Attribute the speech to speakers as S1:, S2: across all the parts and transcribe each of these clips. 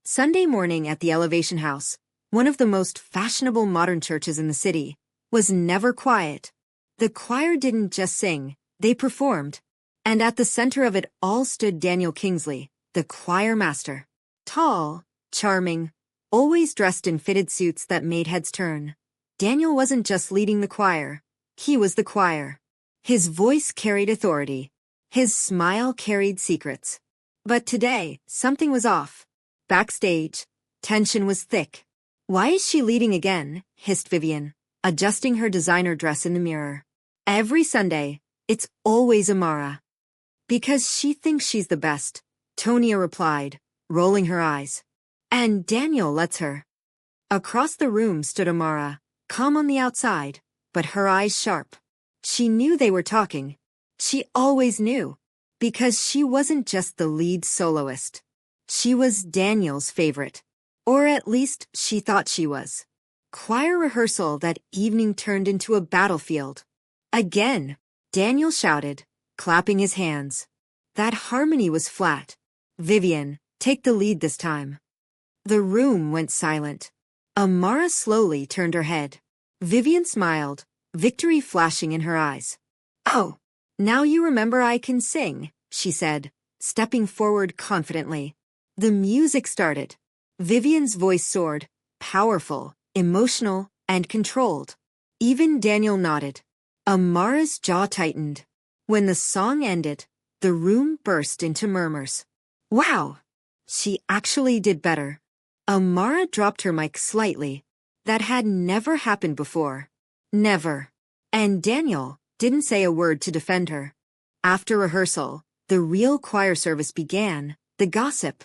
S1: Sunday morning at the Elevation House, one of the most fashionable modern churches in the city, was never quiet. The choir didn't just sing, they performed. And at the center of it all stood Daniel Kingsley, the choir master. Tall, charming, always dressed in fitted suits that made heads turn. Daniel wasn't just leading the choir, he was the choir. His voice carried authority. His smile carried secrets. But today, something was off. Backstage, tension was thick. "Why is she leading again?" hissed Vivian, adjusting her designer dress in the mirror. "Every Sunday, it's always Amara." "Because she thinks she's the best," Tonia replied, rolling her eyes. "And Daniel lets her." Across the room stood Amara, calm on the outside, but her eyes sharp. She knew they were talking. She always knew. Because she wasn't just the lead soloist. She was Daniel's favorite. Or at least she thought she was. Choir rehearsal that evening turned into a battlefield. Again, Daniel shouted, clapping his hands. That harmony was flat. "Vivian, take the lead this time." The room went silent. Amara slowly turned her head. Vivian smiled, victory flashing in her eyes. "Oh, now you remember I can sing," she said, stepping forward confidently. The music started. Vivian's voice soared, powerful, emotional, and controlled. Even Daniel nodded. Amara's jaw tightened. When the song ended, the room burst into murmurs. "Wow! She actually did better." Amara dropped her mic slightly. That had never happened before. Never. And Daniel didn't say a word to defend her. After rehearsal, the real choir service began, the gossip.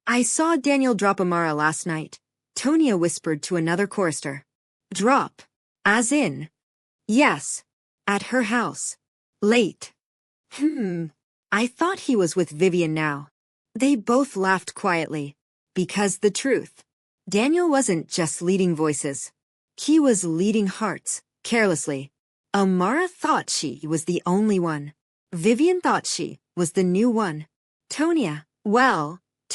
S1: "I saw Daniel drop Amara last night," Tonia whispered to another chorister. "Drop? As in?" "Yes. At her house. Late." I thought he was with Vivian now." They both laughed quietly. Because the truth. Daniel wasn't just leading voices. He was leading hearts, carelessly. Amara thought she was the only one. Vivian thought she was the new one.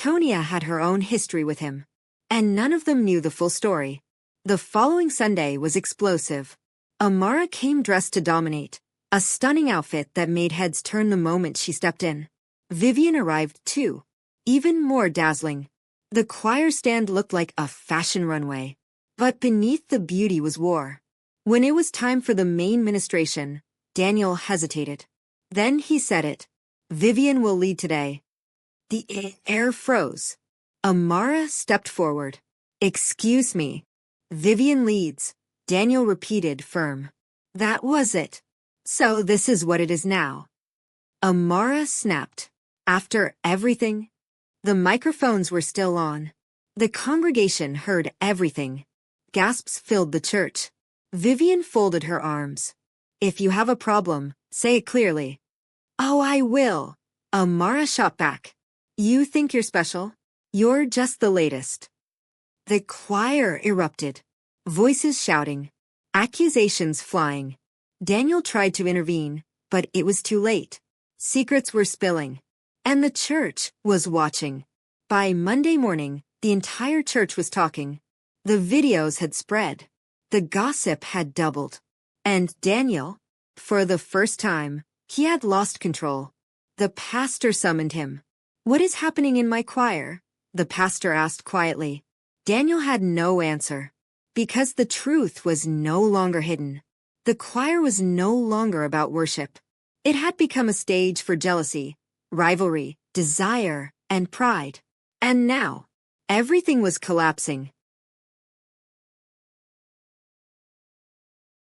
S1: Tonia had her own history with him. And none of them knew the full story. The following Sunday was explosive. Amara came dressed to dominate, a stunning outfit that made heads turn the moment she stepped in. Vivian arrived too, even more dazzling. The choir stand looked like a fashion runway. But beneath the beauty was war. When it was time for the main ministration, Daniel hesitated. Then he said it. "Vivian will lead today." The air froze. Amara stepped forward. "Excuse me." "Vivian leads," Daniel repeated, firm. That was it. "So this is what it is now." Amara snapped. After everything? The microphones were still on. The congregation heard everything. Gasps filled the church. Vivian folded her arms. "If you have a problem, say it clearly." "Oh, I will," Amara shot back. "You think you're special? You're just the latest." The choir erupted. Voices shouting. Accusations flying. Daniel tried to intervene, but it was too late. Secrets were spilling. And the church was watching. By Monday morning, the entire church was talking. The videos had spread. The gossip had doubled. And Daniel, for the first time, he had lost control. The pastor summoned him. "What is happening in my choir?" the pastor asked quietly. Daniel had no answer. Because the truth was no longer hidden. The choir was no longer about worship. It had become a stage for jealousy, rivalry, desire, and pride. And now, everything was collapsing.